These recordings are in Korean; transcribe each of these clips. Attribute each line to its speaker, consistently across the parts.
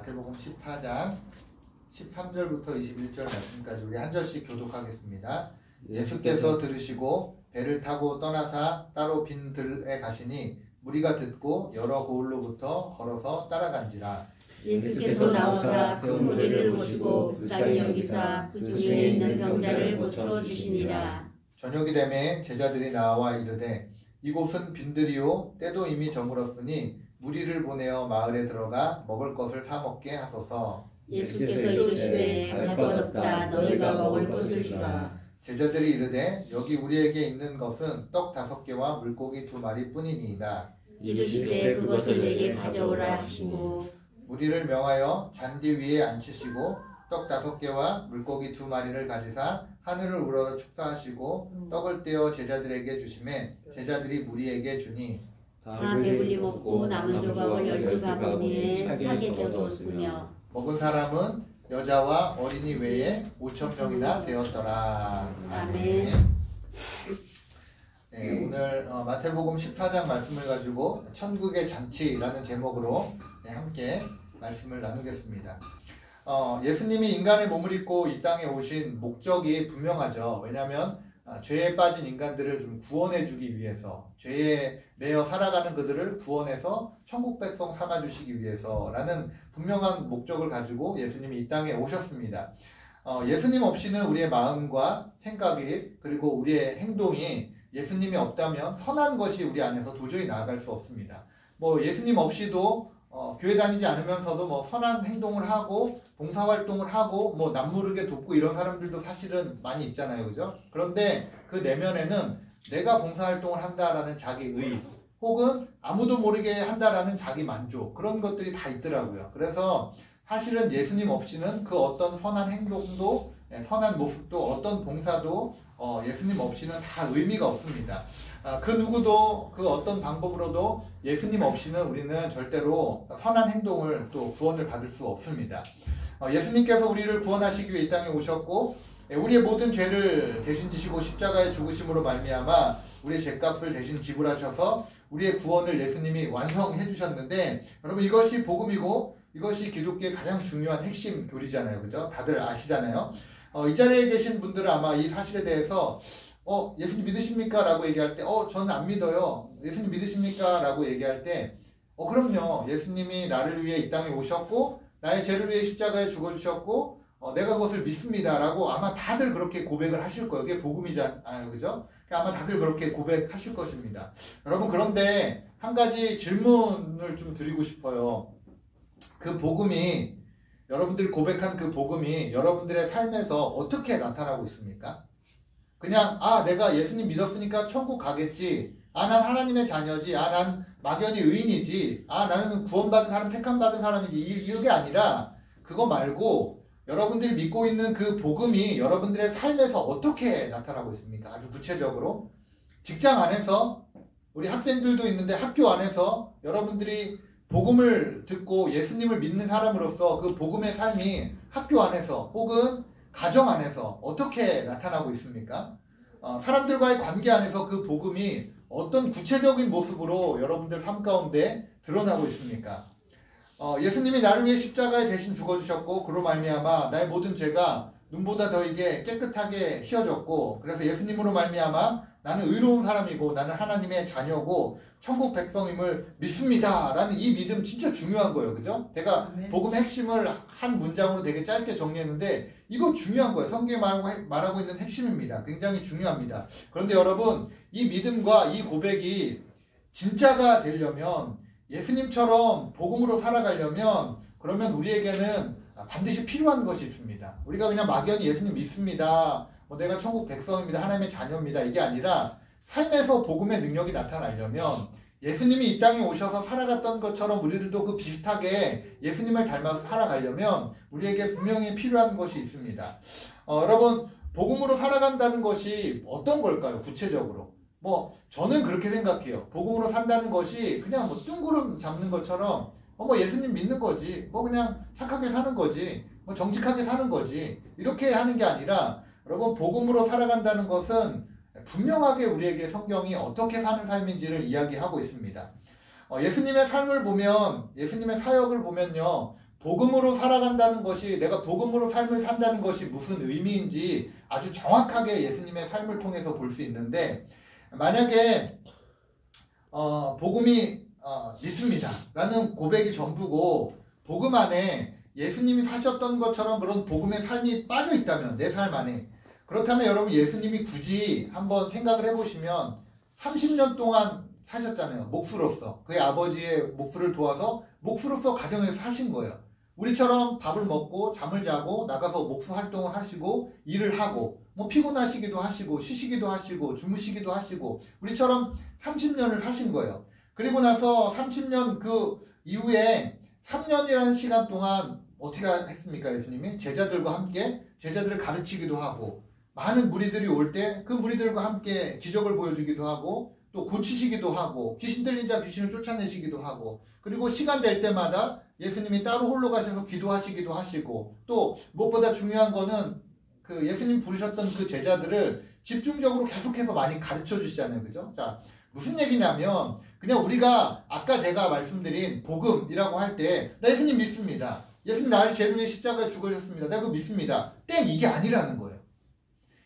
Speaker 1: 마태복음 14장 13절부터 21절 말씀까지 우리 한 절씩 교독하겠습니다. 예수께서 들으시고 배를 타고 떠나사 따로 빈 들에 가시니 무리가 듣고 여러 고을로부터 걸어서 따라간지라.
Speaker 2: 예수께서 나오사 그 무리를 보시고 불쌍히 여기사 그 중에 있는 병자를 고쳐 주시니라.
Speaker 1: 저녁이 되매 제자들이 나와 이르되 이곳은 빈들이요 때도 이미 저물었으니 무리를 보내어 마을에 들어가 먹을 것을 사 먹게 하소서.
Speaker 2: 예수께서 이르시되 갈 것 없다. 너희가 먹을 것을 주라.
Speaker 1: 제자들이 이르되 여기 우리에게 있는 것은 떡 5개와 물고기 2마리 뿐이니이다.
Speaker 2: 이르시되 그것을 내게 가져오라 하시고
Speaker 1: 무리를 명하여 잔디 위에 앉히시고 떡 5개와 물고기 2마리를 가지사 하늘을 우러러 축사하시고 떡을 떼어 제자들에게 주시매 제자들이 무리에게 주니
Speaker 2: 다 배불리 먹고 남은 조각을 12바구니에 차게 떼었으며
Speaker 1: 먹은 사람은 여자와 어린이 외에 5,000명이나 되었더라.
Speaker 2: 아멘.
Speaker 1: 네, 오늘 마태복음 14장 말씀을 가지고 천국의 잔치라는 제목으로 함께 말씀을 나누겠습니다. 예수님이 인간의 몸을 입고 이 땅에 오신 목적이 분명하죠. 왜냐하면 죄에 빠진 인간들을 좀 구원해주기 위해서, 죄에 매여 살아가는 그들을 구원해서 천국 백성 삼아주시기 위해서라는 분명한 목적을 가지고 예수님이 이 땅에 오셨습니다. 예수님 없이는 우리의 마음과 생각이 그리고 우리의 행동이 예수님이 없다면 선한 것이 우리 안에서 도저히 나아갈 수 없습니다. 예수님 없이도 교회 다니지 않으면서도 선한 행동을 하고 봉사활동을 하고 남모르게 돕고 이런 사람들도 사실은 많이 있잖아요. 그죠? 그런데 그 내면에는 내가 봉사활동을 한다라는 자기 의 혹은 아무도 모르게 한다라는 자기 만족 그런 것들이 다 있더라고요. 그래서 사실은 예수님 없이는 그 어떤 선한 행동도 선한 모습도 어떤 봉사도 예수님 없이는 다 의미가 없습니다. 그 누구도 그 어떤 방법으로도 예수님 없이는 우리는 절대로 선한 행동을 또 구원을 받을 수 없습니다. 예수님께서 우리를 구원하시기 위해 이 땅에 오셨고 우리의 모든 죄를 대신 지시고 십자가에 죽으심으로 말미암아 우리의 죄값을 대신 지불하셔서 우리의 구원을 예수님이 완성해 주셨는데 여러분 이것이 복음이고 이것이 기독교의 가장 중요한 핵심 교리잖아요. 그죠? 다들 아시잖아요. 이 자리에 계신 분들은 아마 이 사실에 대해서 예수님 믿으십니까? 라고 얘기할 때 저는 안 믿어요. 예수님 믿으십니까? 라고 얘기할 때 그럼요. 예수님이 나를 위해 이 땅에 오셨고 나의 죄를 위해 십자가에 죽어주셨고 내가 그것을 믿습니다. 라고 아마 다들 그렇게 고백을 하실 거예요. 그게 복음이잖아요. 그죠? 아마 다들 그렇게 고백하실 것입니다. 여러분 그런데 한 가지 질문을 좀 드리고 싶어요. 그 복음이 여러분들이 고백한 그 복음이 여러분들의 삶에서 어떻게 나타나고 있습니까? 그냥 내가 예수님 믿었으니까 천국 가겠지. 난 하나님의 자녀지. 난 막연히 의인이지. 나는 구원받은 사람, 택함받은 사람이지. 이게 아니라 그거 말고 여러분들이 믿고 있는 그 복음이 여러분들의 삶에서 어떻게 나타나고 있습니까? 아주 구체적으로 직장 안에서 우리 학생들도 있는데 학교 안에서 여러분들이 복음을 듣고 예수님을 믿는 사람으로서 그 복음의 삶이 학교 안에서 혹은 가정 안에서 어떻게 나타나고 있습니까? 사람들과의 관계 안에서 그 복음이 어떤 구체적인 모습으로 여러분들 삶 가운데 드러나고 있습니까? 예수님이 나를 위해 십자가에 대신 죽어주셨고 그로 말미암아 나의 모든 죄가 눈보다 더 이게 깨끗하게 휘어졌고 그래서 예수님으로 말미암아 나는 의로운 사람이고 나는 하나님의 자녀고 천국 백성임을 믿습니다 라는 이 믿음 진짜 중요한 거예요. 그죠? 제가 복음의 핵심을 한 문장으로 되게 짧게 정리했는데 이거 중요한 거예요. 성경에 말하고 있는 핵심입니다. 굉장히 중요합니다. 그런데 여러분 이 믿음과 이 고백이 진짜가 되려면 예수님처럼 복음으로 살아가려면 그러면 우리에게는 반드시 필요한 것이 있습니다. 우리가 그냥 막연히 예수님 믿습니다. 내가 천국 백성입니다. 하나님의 자녀입니다. 이게 아니라 삶에서 복음의 능력이 나타나려면 예수님이 이 땅에 오셔서 살아갔던 것처럼 우리들도 그 비슷하게 예수님을 닮아서 살아가려면 우리에게 분명히 필요한 것이 있습니다. 여러분 복음으로 살아간다는 것이 어떤 걸까요? 구체적으로 저는 그렇게 생각해요. 복음으로 산다는 것이 그냥 뜬구름 잡는 것처럼 예수님 믿는 거지 그냥 착하게 사는 거지 정직하게 사는 거지 이렇게 하는 게 아니라 여러분 복음으로 살아간다는 것은 분명하게 우리에게 성경이 어떻게 사는 삶인지를 이야기하고 있습니다. 예수님의 삶을 보면 예수님의 사역을 보면요 복음으로 살아간다는 것이, 내가 복음으로 삶을 산다는 것이 무슨 의미인지 아주 정확하게 예수님의 삶을 통해서 볼 수 있는데, 만약에 복음이 믿습니다 라는 고백이 전부고 복음 안에 예수님이 사셨던 것처럼 그런 복음의 삶이 빠져 있다면, 내 삶 안에, 그렇다면 여러분 예수님이 굳이 한번 생각을 해보시면 30년 동안 사셨잖아요. 목수로서, 그의 아버지의 목수를 도와서 목수로서 가정에서 사신 거예요. 우리처럼 밥을 먹고 잠을 자고 나가서 목수 활동을 하시고 일을 하고 뭐 피곤하시기도 하시고 쉬시기도 하시고 주무시기도 하시고 우리처럼 30년을 사신 거예요. 그리고 나서 30년 그 이후에 3년이라는 시간 동안 어떻게 했습니까? 예수님이 제자들과 함께 제자들을 가르치기도 하고 많은 무리들이 올 때 그 무리들과 함께 기적을 보여주기도 하고 또 고치시기도 하고 귀신 들린 자 귀신을 쫓아내시기도 하고, 그리고 시간 될 때마다 예수님이 따로 홀로 가셔서 기도하시기도 하시고, 또 무엇보다 중요한 거는 그 예수님 부르셨던 그 제자들을 집중적으로 계속해서 많이 가르쳐 주시잖아요. 그죠? 자, 무슨 얘기냐면 그냥 우리가 아까 제가 말씀드린 복음이라고 할 때 나 예수님 믿습니다. 예수님 나를 죄를 위해 십자가에 죽으셨습니다. 내가 그거 믿습니다. 땡! 이게 아니라는 거예요.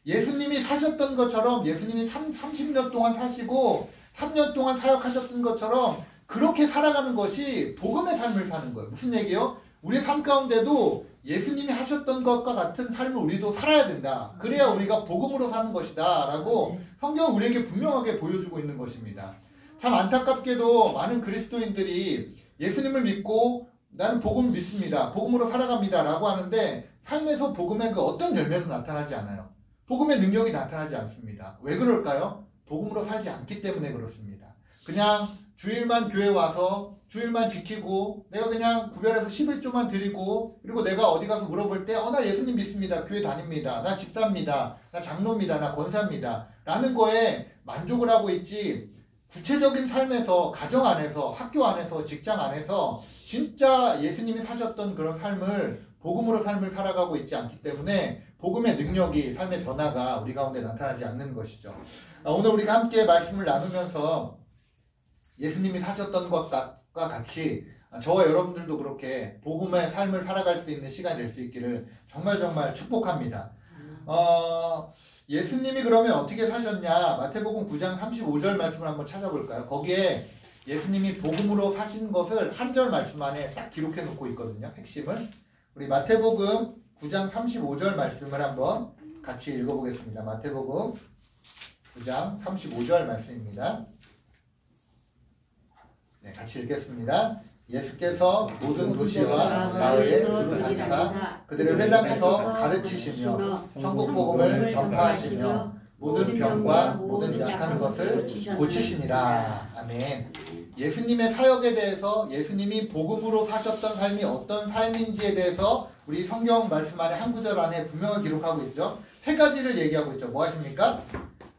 Speaker 1: 예수님이 사셨던 것처럼 예수님이 30년 동안 사시고 3년 동안 사역하셨던 것처럼 그렇게 살아가는 것이 복음의 삶을 사는 거예요. 무슨 얘기예요? 우리의 삶 가운데도 예수님이 하셨던 것과 같은 삶을 우리도 살아야 된다. 그래야 우리가 복음으로 사는 것이다 라고 성경은 우리에게 분명하게 보여주고 있는 것입니다. 참 안타깝게도 많은 그리스도인들이 예수님을 믿고 나는 복음을 믿습니다. 복음으로 살아갑니다 라고 하는데 삶에서 복음의 그 어떤 열매도 나타나지 않아요. 복음의 능력이 나타나지 않습니다. 왜 그럴까요? 복음으로 살지 않기 때문에 그렇습니다. 그냥 주일만 교회 와서 주일만 지키고 내가 그냥 구별해서 11조만 드리고, 그리고 내가 어디 가서 물어볼 때 나 예수님 믿습니다. 교회 다닙니다. 나 집사입니다. 나 장로입니다. 나 권사입니다. 라는 거에 만족을 하고 있지, 구체적인 삶에서, 가정 안에서, 학교 안에서, 직장 안에서 진짜 예수님이 사셨던 그런 삶을, 복음으로 삶을 살아가고 있지 않기 때문에 복음의 능력이, 삶의 변화가 우리 가운데 나타나지 않는 것이죠. 오늘 우리가 함께 말씀을 나누면서 예수님이 사셨던 것과 같이 저와 여러분들도 그렇게 복음의 삶을 살아갈 수 있는 시간이 될 수 있기를 정말 축복합니다. 예수님이 그러면 어떻게 사셨냐? 마태복음 9장 35절 말씀을 한번 찾아볼까요? 거기에 예수님이 복음으로 사신 것을 한 절 말씀 안에 딱 기록해 놓고 있거든요. 핵심을. 우리 마태복음 9장 35절 말씀을 한번 같이 읽어보겠습니다. 마태복음 9장 35절 말씀입니다. 네, 같이 읽겠습니다. 예수께서 모든 도시와 마을에 두루 다니사 그들을 회당에서 가르치시며 천국 복음을 전파하시며 모든 병과 모든 약한 것을 고치시니라. 아멘. 예수님의 사역에 대해서, 예수님이 복음으로 사셨던 삶이 어떤 삶인지에 대해서 우리 성경 말씀 안에 한 구절 안에 분명히 기록하고 있죠. 세 가지를 얘기하고 있죠. 뭐 하십니까?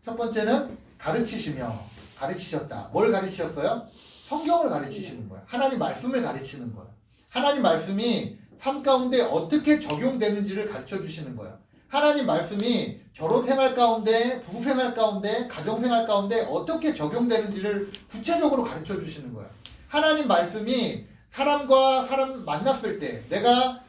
Speaker 1: 첫 번째는 가르치셨다. 뭘 가르치셨어요? 성경을 가르치시는 거예요. 하나님 말씀을 가르치는 거예요. 하나님 말씀이 삶 가운데 어떻게 적용되는지를 가르쳐 주시는 거예요. 하나님 말씀이 결혼생활 가운데, 부부생활 가운데, 가정생활 가운데 어떻게 적용되는지를 구체적으로 가르쳐 주시는 거예요. 하나님 말씀이 사람과 사람 만났을 때 내가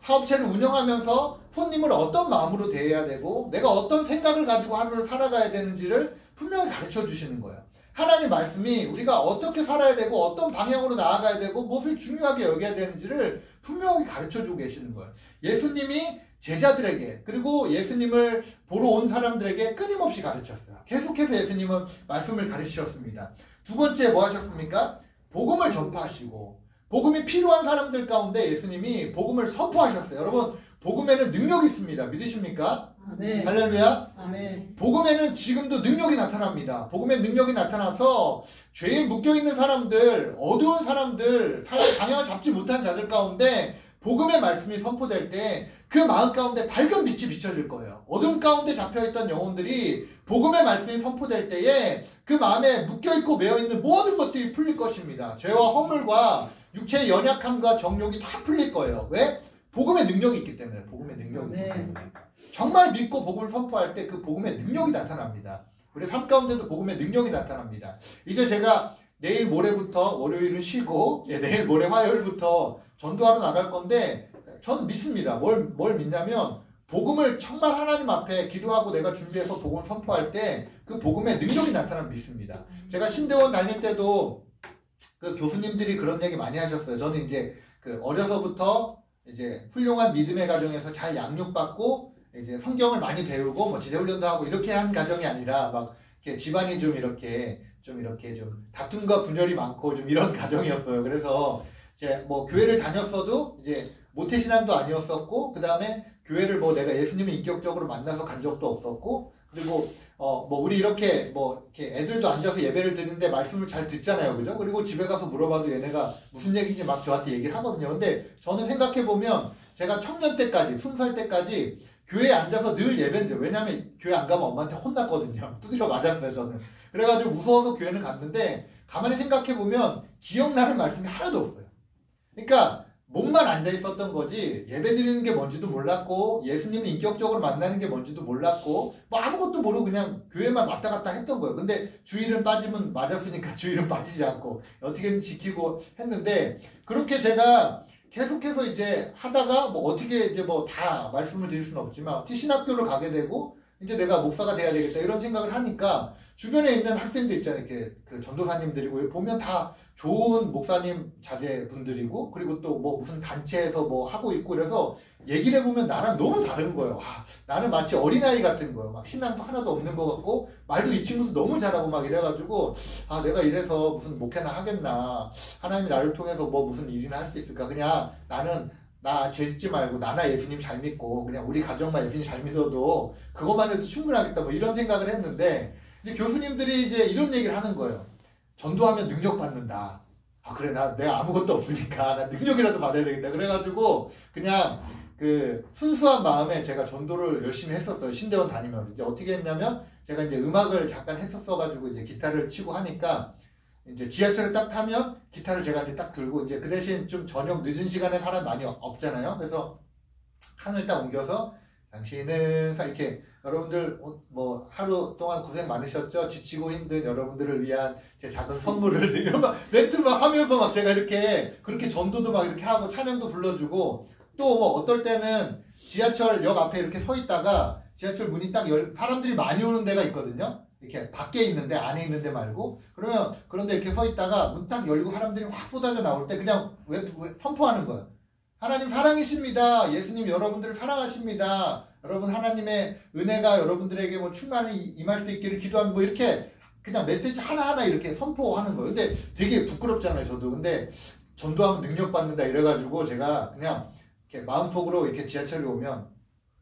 Speaker 1: 사업체를 운영하면서 손님을 어떤 마음으로 대해야 되고 내가 어떤 생각을 가지고 하루를 살아가야 되는지를 분명히 가르쳐 주시는 거예요. 하나님 말씀이 우리가 어떻게 살아야 되고 어떤 방향으로 나아가야 되고 무엇을 중요하게 여겨야 되는지를 분명히 가르쳐주고 계시는 거예요. 예수님이 제자들에게, 그리고 예수님을 보러 온 사람들에게 끊임없이 가르쳤어요. 계속해서 예수님은 말씀을 가르치셨습니다. 두 번째 뭐 하셨습니까? 복음을 전파하시고 복음이 필요한 사람들 가운데 예수님이 복음을 선포하셨어요. 여러분, 복음에는 능력이 있습니다. 믿으십니까?
Speaker 2: 아멘.
Speaker 1: 할렐루야.
Speaker 2: 아멘.
Speaker 1: 복음에는 지금도 능력이 나타납니다. 복음의 능력이 나타나서 죄에 묶여있는 사람들, 어두운 사람들, 삶의 방향을 잡지 못한 자들 가운데 복음의 말씀이 선포될 때 그 마음 가운데 밝은 빛이 비춰질 거예요. 어둠 가운데 잡혀있던 영혼들이 복음의 말씀이 선포될 때에 그 마음에 묶여있고 매여있는 모든 것들이 풀릴 것입니다. 죄와 허물과 육체의 연약함과 정욕이 다 풀릴 거예요. 왜? 복음의 능력이 있기 때문에. 복음의 능력이 있기 때문에. 정말 믿고 복음을 선포할 때 그 복음의 능력이 나타납니다. 우리 삶 가운데도 복음의 능력이 나타납니다. 이제 제가 내일 모레부터 월요일은 쉬고 내일 모레 화요일부터 전도하러 나갈 건데 전 믿습니다. 뭘 믿냐면 복음을 정말 하나님 앞에 기도하고 내가 준비해서 복음을 선포할 때 그 복음의 능력이 나타나면 믿습니다. 제가 신대원 다닐 때도 그 교수님들이 그런 얘기 많이 하셨어요. 저는 이제 그 어려서부터 이제 훌륭한 믿음의 가정에서 잘 양육받고 이제 성경을 많이 배우고 뭐 지대훈련도 하고 이렇게 한 가정이 아니라 막 이렇게 집안이 좀 이렇게 좀 다툼과 분열이 많고 좀 이런 가정이었어요. 그래서 이제 뭐 교회를 다녔어도 이제 모태신앙도 아니었었고 그 다음에 교회를 뭐 내가 예수님을 인격적으로 만나서 간 적도 없었고 그리고 뭐 우리 이렇게 애들도 앉아서 예배를 드리는데 말씀을 잘 듣잖아요. 그죠? 그리고 집에 가서 물어봐도 얘네가 무슨 얘기인지 막 저한테 얘기를 하거든요. 근데 저는 생각해보면 제가 청년 때까지 20살 때까지 교회에 앉아서 늘 예배인데 왜냐면 교회 안 가면 엄마한테 혼났거든요. 두드려 맞았어요. 저는. 그래가지고 무서워서 교회는 갔는데 가만히 생각해보면 기억나는 말씀이 하나도 없어요. 그러니까 몸만 앉아 있었던 거지 예배 드리는 게 뭔지도 몰랐고 예수님을 인격적으로 만나는 게 뭔지도 몰랐고 뭐 아무것도 모르고 그냥 교회만 왔다 갔다 했던 거예요. 근데 주일은 빠지면 맞았으니까 주일은 빠지지 않고 어떻게든 지키고 했는데 그렇게 제가 계속해서 이제 하다가 뭐 어떻게 이제 뭐 다 말씀을 드릴 수는 없지만 신학교를 가게 되고 이제 내가 목사가 돼야 되겠다 이런 생각을 하니까 주변에 있는 학생들 있잖아요. 이렇게 그 전도사님들이고 보면 다 좋은 목사님 자제분들이고 그리고 또 뭐 무슨 단체에서 뭐 하고 있고 그래서 얘기를 해보면 나랑 너무 다른 거예요. 나는 마치 어린아이 같은 거예요. 막 신앙도 하나도 없는 것 같고 말도 이 친구도 너무 잘하고 막 이래가지고 내가 이래서 무슨 목회나 하겠나 하나님이 나를 통해서 뭐 무슨 일이나 할 수 있을까 그냥 나는 나 죄 짓지 말고 나나 예수님 잘 믿고 그냥 우리 가정만 예수님 잘 믿어도 그것만 해도 충분하겠다 뭐 이런 생각을 했는데 이제 교수님들이 이제 이런 얘기를 하는 거예요. 전도하면 능력 받는다. 그래 내가 아무것도 없으니까 나 능력이라도 받아야 되겠다. 그래가지고 그냥 그 순수한 마음에 제가 전도를 열심히 했었어요. 신대원 다니면서 이제 어떻게 했냐면 제가 이제 음악을 잠깐 했었어가지고 이제 기타를 치고 하니까 이제 지하철을 딱 타면 기타를 제가 이제 딱 들고 이제 그 대신 좀 저녁 늦은 시간에 사람 많이 없잖아요. 그래서 칸을 딱 옮겨서 당신은 이렇게 여러분들 뭐 하루 동안 고생 많으셨죠? 지치고 힘든 여러분들을 위한 제 작은 선물을 이런 막 멘트 막 하면서 막 제가 이렇게 그렇게 전도도 막 이렇게 하고 찬양도 불러주고 또 뭐 어떨 때는 지하철역 앞에 이렇게 서 있다가 지하철 문이 딱 사람들이 많이 오는 데가 있거든요. 이렇게 밖에 있는데 안에 있는데 말고 그러면 그런데 이렇게 서 있다가 문 딱 열고 사람들이 확 쏟아져 나올 때 그냥 왜 선포하는 거예요. 하나님 사랑이십니다. 예수님 여러분들을 사랑하십니다. 여러분 하나님의 은혜가 여러분들에게 뭐 충만히 임할 수 있기를 기도하는 뭐 이렇게 그냥 메시지 하나하나 이렇게 선포하는 거예요. 근데 되게 부끄럽잖아요. 저도. 근데 전도하면 능력 받는다 이래가지고 제가 그냥 이렇게 마음속으로 이렇게 지하철이 오면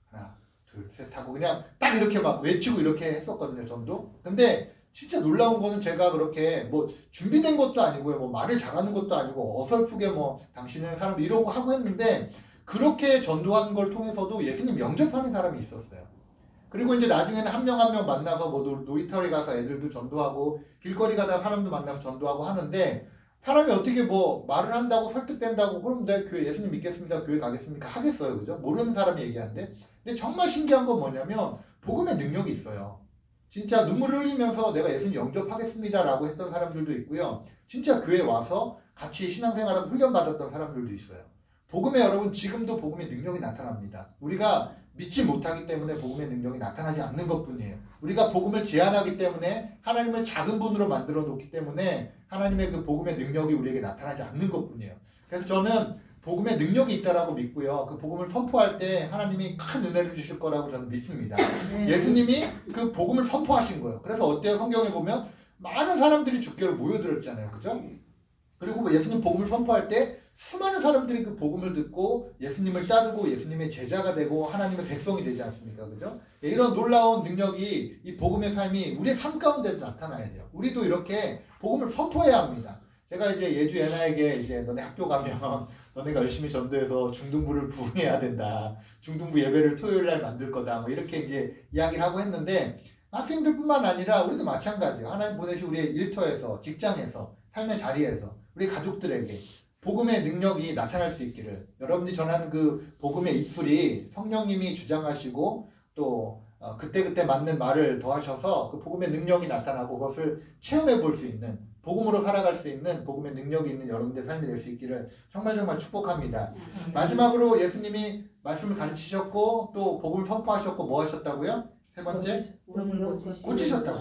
Speaker 1: 하나 둘 셋 하고 그냥 딱 이렇게 막 외치고 이렇게 했었거든요. 전도. 근데 진짜 놀라운 거는 제가 그렇게 뭐 준비된 것도 아니고요. 뭐 말을 잘하는 것도 아니고 어설프게 뭐 당신은 사람 이런 거 하고 했는데 그렇게 전도하는 걸 통해서도 예수님 영접하는 사람이 있었어요. 그리고 이제 나중에는 한 명 한 명 만나서 뭐 놀이터에 가서 애들도 전도하고 길거리 가다가 사람도 만나서 전도하고 하는데 사람이 어떻게 뭐 말을 한다고 설득된다고 그럼 내가 교회 예수님 믿겠습니다. 교회 가겠습니까? 하겠어요. 그죠? 모르는 사람이 얘기하는데 근데 정말 신기한 건 뭐냐면 복음의 능력이 있어요. 진짜 눈물을 흘리면서 내가 예수님 영접하겠습니다 라고 했던 사람들도 있고요. 진짜 교회에 와서 같이 신앙생활하고 훈련받았던 사람들도 있어요. 복음에 여러분 지금도 복음의 능력이 나타납니다. 우리가 믿지 못하기 때문에 복음의 능력이 나타나지 않는 것뿐이에요. 우리가 복음을 제한하기 때문에 하나님을 작은 분으로 만들어 놓기 때문에 하나님의 그 복음의 능력이 우리에게 나타나지 않는 것뿐이에요. 그래서 저는 복음의 능력이 있다라고 믿고요. 그 복음을 선포할 때 하나님이 큰 은혜를 주실 거라고 저는 믿습니다. 예수님이 그 복음을 선포하신 거예요. 그래서 어때요? 성경에 보면 많은 사람들이 주께로 모여들었잖아요. 그죠? 그리고 뭐 예수님 복음을 선포할 때 수많은 사람들이 그 복음을 듣고 예수님을 따르고 예수님의 제자가 되고 하나님의 백성이 되지 않습니까? 그죠? 이런 놀라운 능력이 이 복음의 삶이 우리의 삶 가운데도 나타나야 돼요. 우리도 이렇게 복음을 선포해야 합니다. 제가 이제 예주 예나에게 이제 너네 학교 가면 너네가 열심히 전도해서 중등부를 부흥해야 된다. 중등부 예배를 토요일 날 만들 거다. 뭐 이렇게 이제 이야기를 하고 했는데 학생들뿐만 아니라 우리도 마찬가지예요. 하나님 보내신 우리의 일터에서, 직장에서, 삶의 자리에서, 우리 가족들에게 복음의 능력이 나타날 수 있기를 여러분들이 전하는 그 복음의 입술이 성령님이 주장하시고 또 그때그때 맞는 말을 더하셔서 그 복음의 능력이 나타나고 그것을 체험해 볼 수 있는 복음으로 살아갈 수 있는 복음의 능력이 있는 여러분들의 삶이 될 수 있기를 정말 정말 축복합니다. 마지막으로 예수님이 말씀을 가르치셨고 또 복음을 선포하셨고 뭐 하셨다고요? 세 번째? 고치셨다.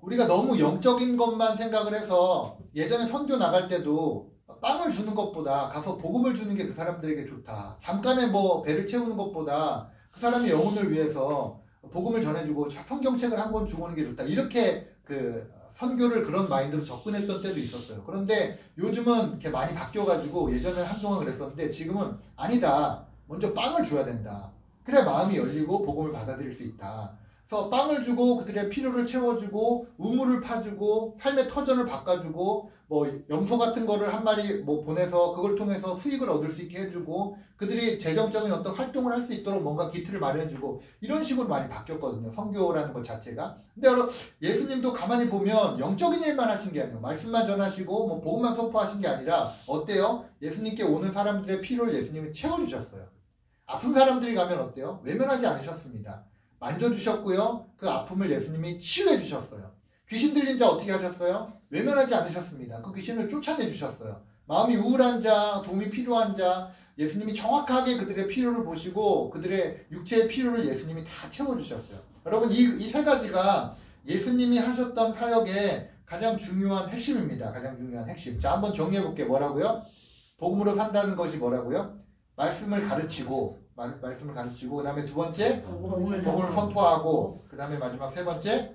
Speaker 1: 우리가 너무 영적인 것만 생각을 해서 예전에 선교 나갈 때도 빵을 주는 것보다 가서 복음을 주는 게 그 사람들에게 좋다. 잠깐의 뭐 배를 채우는 것보다 그 사람의 영혼을 위해서 복음을 전해주고 성경책을 한 권 주고 오는 게 좋다. 이렇게 그 선교를 그런 마인드로 접근했던 때도 있었어요. 그런데 요즘은 이렇게 많이 바뀌어가지고 예전에는 한동안 그랬었는데 지금은 아니다. 먼저 빵을 줘야 된다. 그래야 마음이 열리고 복음을 받아들일 수 있다. 그래서 빵을 주고 그들의 필요를 채워주고 우물을 파주고 삶의 터전을 바꿔주고 뭐 염소 같은 거를 한 마리 뭐 보내서 그걸 통해서 수익을 얻을 수 있게 해주고 그들이 재정적인 어떤 활동을 할 수 있도록 뭔가 기틀을 마련해주고 이런 식으로 많이 바뀌었거든요. 선교라는 것 자체가. 근데 여러분 예수님도 가만히 보면 영적인 일만 하신 게 아니에요. 말씀만 전하시고 뭐 복음만 선포하신 게 아니라 어때요? 예수님께 오는 사람들의 필요를 예수님이 채워주셨어요. 아픈 사람들이 가면 어때요? 외면하지 않으셨습니다. 만져주셨고요. 그 아픔을 예수님이 치유해 주셨어요. 귀신 들린 자 어떻게 하셨어요? 외면하지 않으셨습니다. 그 귀신을 쫓아내 주셨어요. 마음이 우울한 자, 도움이 필요한 자, 예수님이 정확하게 그들의 필요를 보시고 그들의 육체의 필요를 예수님이 다 채워주셨어요. 여러분 이 세 가지가 예수님이 하셨던 사역의 가장 중요한 핵심입니다. 가장 중요한 핵심. 자, 한번 정리해 볼게요. 뭐라고요? 복음으로 산다는 것이 뭐라고요? 말씀을 가르치고 그 다음에 두 번째 복음을 선포하고 그 다음에 마지막 세 번째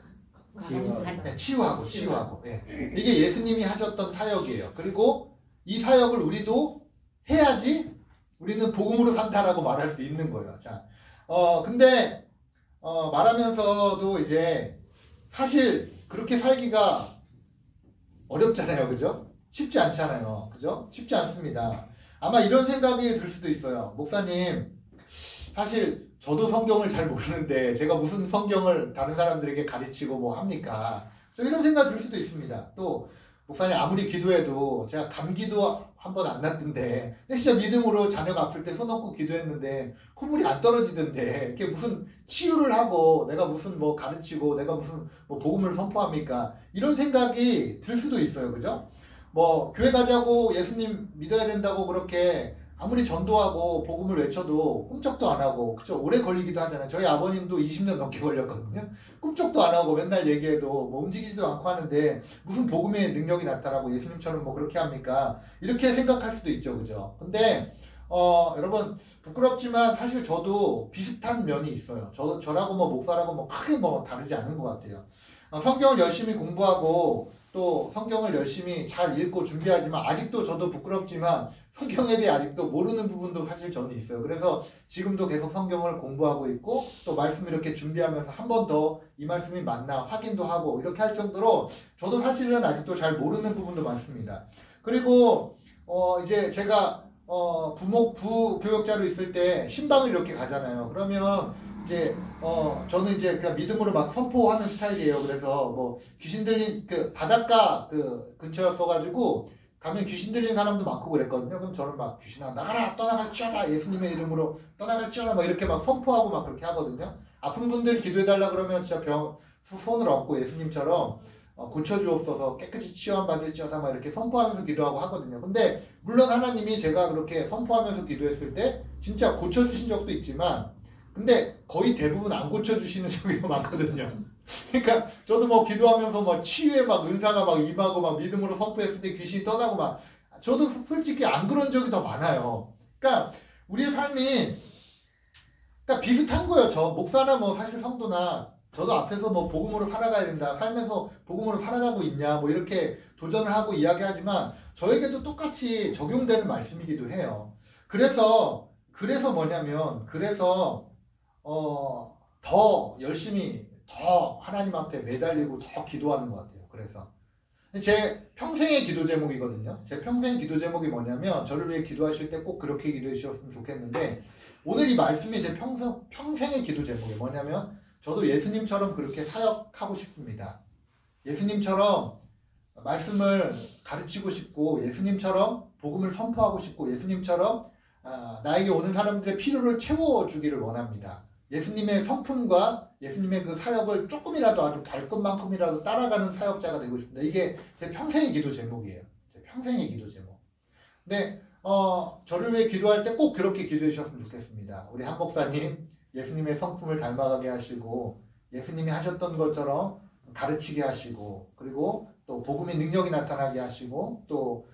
Speaker 1: 치유하고 네. 이게 예수님이 하셨던 사역이에요. 그리고 이 사역을 우리도 해야지 우리는 복음으로 산다라고 말할 수 있는 거예요. 자, 근데 말하면서도 이제 사실 그렇게 살기가 어렵잖아요. 그죠? 쉽지 않잖아요. 그죠? 쉽지 않습니다. 아마 이런 생각이 들 수도 있어요. 목사님, 사실 저도 성경을 잘 모르는데 제가 무슨 성경을 다른 사람들에게 가르치고 뭐 합니까? 이런 생각 들 수도 있습니다. 또 목사님 아무리 기도해도 제가 감기도 한 번 안 났던데 진짜 믿음으로 자녀가 아플 때 손 얹고 기도했는데 콧물이 안 떨어지던데 이게 무슨 치유를 하고 내가 무슨 뭐 가르치고 내가 무슨 뭐 복음을 선포합니까? 이런 생각이 들 수도 있어요. 그죠? 뭐 교회 가자고 예수님 믿어야 된다고 그렇게 아무리 전도하고 복음을 외쳐도 꿈쩍도 안 하고 그쵸? 오래 걸리기도 하잖아요. 저희 아버님도 20년 넘게 걸렸거든요. 꿈쩍도 안 하고 맨날 얘기해도 뭐 움직이지도 않고 하는데 무슨 복음의 능력이 나타나고 예수님처럼 뭐 그렇게 합니까? 이렇게 생각할 수도 있죠. 그죠? 근데 여러분 부끄럽지만 사실 저도 비슷한 면이 있어요. 저라고 뭐 목사라고 뭐 크게 뭐 다르지 않은 것 같아요. 성경을 열심히 공부하고 또 성경을 열심히 잘 읽고 준비하지만 아직도 저도 부끄럽지만 성경에 대해 아직도 모르는 부분도 사실 저는 있어요. 그래서 지금도 계속 성경을 공부하고 있고 또 말씀 이렇게 준비하면서 한 번 더 이 말씀이 맞나 확인도 하고 이렇게 할 정도로 저도 사실은 아직도 잘 모르는 부분도 많습니다. 그리고 이제 제가 부교역자로 있을 때 신방을 이렇게 가잖아요. 그러면 이제 저는 이제 그냥 믿음으로 막 선포하는 스타일이에요. 그래서 뭐 귀신 들린 그 바닷가 그 근처였어가지고 가면 귀신 들린 사람도 많고 그랬거든요. 그럼 저는 막 귀신아 나가라 떠나갈지어다 예수님의 이름으로 떠나갈지어다 막 이렇게 막 선포하고 막 그렇게 하거든요. 아픈 분들 기도해달라 그러면 진짜 손을 얹고 예수님처럼 고쳐주옵소서 깨끗이 치유함 받을지어다 막 이렇게 선포하면서 기도하고 하거든요. 근데 물론 하나님이 제가 그렇게 선포하면서 기도했을 때 진짜 고쳐주신 적도 있지만 근데 거의 대부분 안 고쳐주시는 적이 더 많거든요. 그러니까 저도 뭐 기도하면서 막 치유에 막 은사가 막 임하고 막 믿음으로 선포했을 때 귀신이 떠나고 막 저도 솔직히 안 그런 적이 더 많아요. 그러니까 우리의 삶이 그러니까 비슷한 거예요. 저 목사나 뭐 사실 성도나 저도 앞에서 뭐 복음으로 살아가야 된다. 살면서 복음으로 살아가고 있냐 뭐 이렇게 도전을 하고 이야기하지만 저에게도 똑같이 적용되는 말씀이기도 해요. 그래서 뭐냐면 더 열심히 더 하나님 앞에 매달리고 더 기도하는 것 같아요. 그래서 제 평생의 기도 제목이거든요. 제 평생 기도 제목이 뭐냐면 저를 위해 기도하실 때 꼭 그렇게 기도해 주셨으면 좋겠는데 오늘 이 말씀이 제 평생의 기도 제목이 뭐냐면 저도 예수님처럼 그렇게 사역하고 싶습니다. 예수님처럼 말씀을 가르치고 싶고 예수님처럼 복음을 선포하고 싶고 예수님처럼 나에게 오는 사람들의 필요를 채워주기를 원합니다. 예수님의 성품과 예수님의 그 사역을 조금이라도 아주 발끝만큼이라도 따라가는 사역자가 되고 싶습니다. 이게 제 평생의 기도 제목이에요. 제 평생의 기도 제목. 근데 저를 위해 기도할 때 꼭 그렇게 기도해 주셨으면 좋겠습니다. 우리 한 목사님 예수님의 성품을 닮아가게 하시고 예수님이 하셨던 것처럼 가르치게 하시고 그리고 또 복음의 능력이 나타나게 하시고 또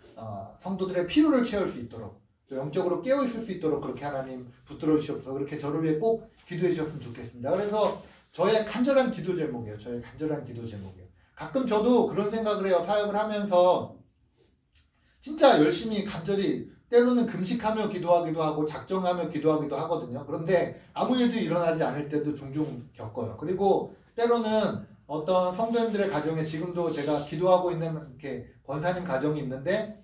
Speaker 1: 성도들의 필요를 채울 수 있도록 또 영적으로 깨어있을 수 있도록 그렇게 하나님 붙들어 주시옵소서. 그렇게 저를 위해 꼭 기도해 주셨으면 좋겠습니다. 그래서 저의 간절한 기도 제목이에요. 저의 간절한 기도 제목이에요. 가끔 저도 그런 생각을 해요. 사역을 하면서 진짜 열심히 간절히 때로는 금식하며 기도하기도 하고 작정하며 기도하기도 하거든요. 그런데 아무 일도 일어나지 않을 때도 종종 겪어요. 그리고 때로는 어떤 성도님들의 가정에 지금도 제가 기도하고 있는 이렇게 권사님 가정이 있는데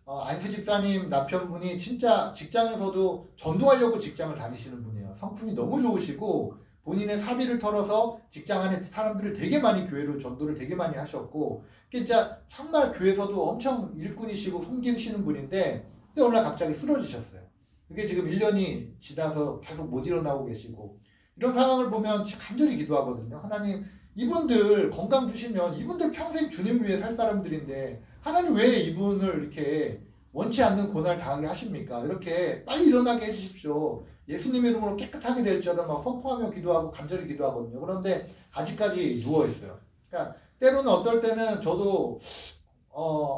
Speaker 1: 안수 집사님 남편분이 진짜 직장에서도 전도하려고 직장을 다니시는 분이에요. 성품이 너무 좋으시고 본인의 사비를 털어서 직장 안에 사람들을 되게 많이 교회로 전도를 되게 많이 하셨고 진짜 정말 교회에서도 엄청 일꾼이시고 섬기시는 분인데 근데 어느 날 갑자기 쓰러지셨어요. 그게 지금 1년이 지나서 계속 못 일어나고 계시고 이런 상황을 보면 간절히 기도하거든요. 하나님 이분들 건강 주시면 이분들 평생 주님을 위해 살 사람들인데 하나님 왜 이분을 이렇게 원치 않는 고난을 당하게 하십니까? 이렇게 빨리 일어나게 해주십시오. 예수님 이름으로 깨끗하게 될지어다 막 선포하며 기도하고 간절히 기도하거든요. 그런데 아직까지 누워있어요. 그러니까 때로는 어떨 때는 저도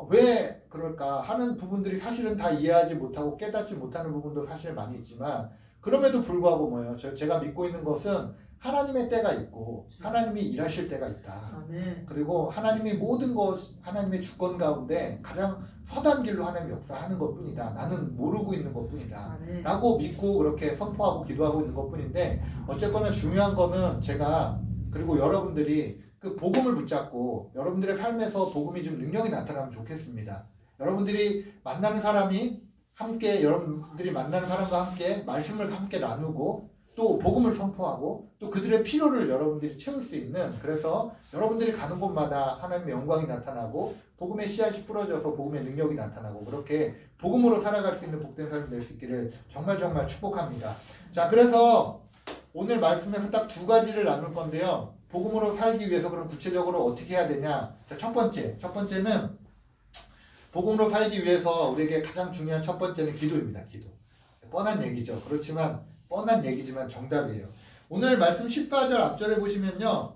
Speaker 1: 왜 그럴까 하는 부분들이 사실은 다 이해하지 못하고 깨닫지 못하는 부분도 사실 많이 있지만 그럼에도 불구하고 뭐예요? 제가 믿고 있는 것은 하나님의 때가 있고 하나님이 일하실 때가 있다.
Speaker 2: 아멘.
Speaker 1: 그리고 하나님이 모든 것 하나님의 주권 가운데 가장 선한 길로 하나님이 역사하는 것뿐이다. 나는 모르고 있는 것뿐이다.
Speaker 2: 아멘.
Speaker 1: 라고 믿고 그렇게 선포하고 기도하고 있는 것뿐인데 어쨌거나 중요한 거는 제가 그리고 여러분들이 그 복음을 붙잡고 여러분들의 삶에서 복음이 좀 능력이 나타나면 좋겠습니다. 여러분들이 만나는 사람이 함께 여러분들이 만나는 사람과 함께 말씀을 함께 나누고 또 복음을 선포하고 또 그들의 필요를 여러분들이 채울 수 있는 그래서 여러분들이 가는 곳마다 하나님의 영광이 나타나고 복음의 씨앗이 뿌려져서 복음의 능력이 나타나고 그렇게 복음으로 살아갈 수 있는 복된 삶이 될 수 있기를 정말 축복합니다. 자, 그래서 오늘 말씀에서 딱 두 가지를 나눌 건데요. 복음으로 살기 위해서 그럼 구체적으로 어떻게 해야 되냐? 자, 첫 번째는 복음으로 살기 위해서 우리에게 가장 중요한 첫 번째는 기도입니다. 기도. 뻔한 얘기죠. 그렇지만 뻔한 얘기지만 정답이에요. 오늘 말씀 14절 앞절에 보시면요.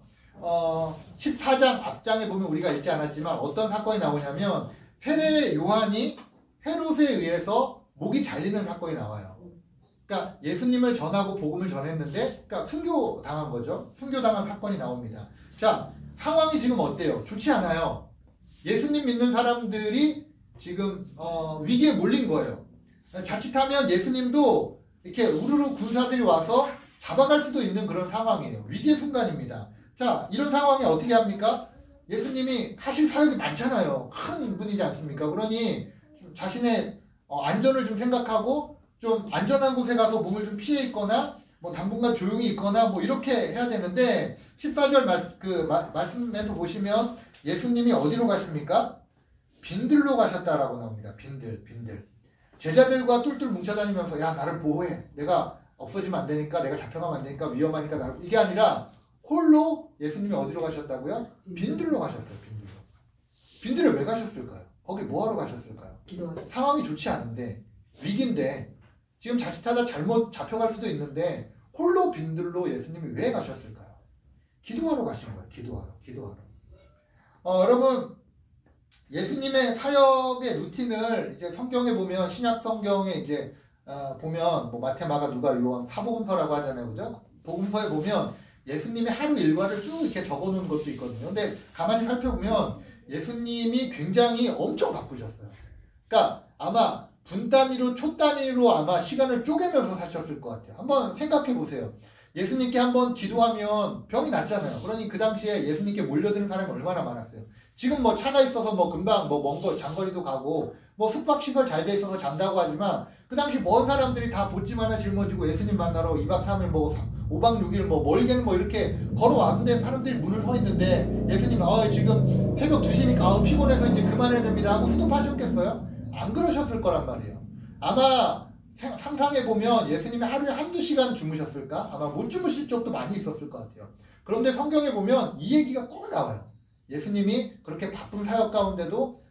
Speaker 1: 14장 앞장에 보면 우리가 읽지 않았지만 어떤 사건이 나오냐면 세례 요한이 헤롯에 의해서 목이 잘리는 사건이 나와요. 그러니까 예수님을 전하고 복음을 전했는데 그러니까 순교당한 거죠. 순교당한 사건이 나옵니다. 자, 상황이 지금 어때요? 좋지 않아요. 예수님 믿는 사람들이 지금 위기에 몰린 거예요. 자칫하면 예수님도 이렇게 우르르 군사들이 와서 잡아갈 수도 있는 그런 상황이에요. 위기의 순간입니다. 자, 이런 상황에 어떻게 합니까? 예수님이 하실 사역이 많잖아요. 큰 분이지 않습니까? 그러니 자신의 안전을 좀 생각하고 좀 안전한 곳에 가서 몸을 좀 피해 있거나 뭐 당분간 조용히 있거나 뭐 이렇게 해야 되는데 14절 말씀에서 보시면 예수님이 어디로 가십니까? 빈들로 가셨다라고 나옵니다. 빈들. 제자들과 뚫뚫 뭉쳐다니면서 야 나를 보호해. 내가 없어지면 안 되니까 내가 잡혀가면 안 되니까 위험하니까 나를 이게 아니라 홀로 예수님이 어디로 가셨다고요? 빈들로 가셨어요. 빈들에 왜 가셨을까요? 거기 뭐하러 가셨을까요?
Speaker 2: 기도하러. 상황이
Speaker 1: 좋지 않은데 위기인데 지금 자칫하다 잘못 잡혀갈 수도 있는데 홀로 빈들로 예수님이 왜 가셨을까요? 기도하러 가신 거예요. 기도하러. 여러분 예수님의 사역의 루틴을 이제 성경에 보면 신약 성경에 이제 보면 뭐 마태, 마가, 누가, 요한 사복음서라고 하잖아요, 그죠? 복음서에 보면 예수님의 하루 일과를 쭉 이렇게 적어놓은 것도 있거든요. 근데 가만히 살펴보면 예수님이 굉장히 엄청 바쁘셨어요. 그러니까 아마 분 단위로 초 단위로 아마 시간을 쪼개면서 사셨을 것 같아요. 한번 생각해 보세요. 예수님께 한번 기도하면 병이 낫잖아요. 그러니 그 당시에 예수님께 몰려드는 사람이 얼마나 많았어요. 지금 뭐 차가 있어서 뭐 금방 뭐 먼 거 장거리도 가고 뭐 숙박시설 잘 돼 있어서 잔다고 하지만 그 당시 먼 사람들이 다 보찜 하나 짊어지고 예수님 만나러 2박 3일 뭐 5박 6일 뭐 멀게는 뭐 이렇게 걸어왔는데 사람들이 문을 서 있는데 예수님 지금 새벽 2시니까 피곤해서 이제 그만해야 됩니다 하고 수습하셨겠어요? 안 그러셨을 거란 말이에요. 아마 상상해보면 예수님이 하루에 한두 시간 주무셨을까? 아마 못 주무실 적도 많이 있었을 것 같아요. 그런데 성경에 보면 이 얘기가 꼭 나와요. 예수님이 그렇게 바쁜 사역 가운데도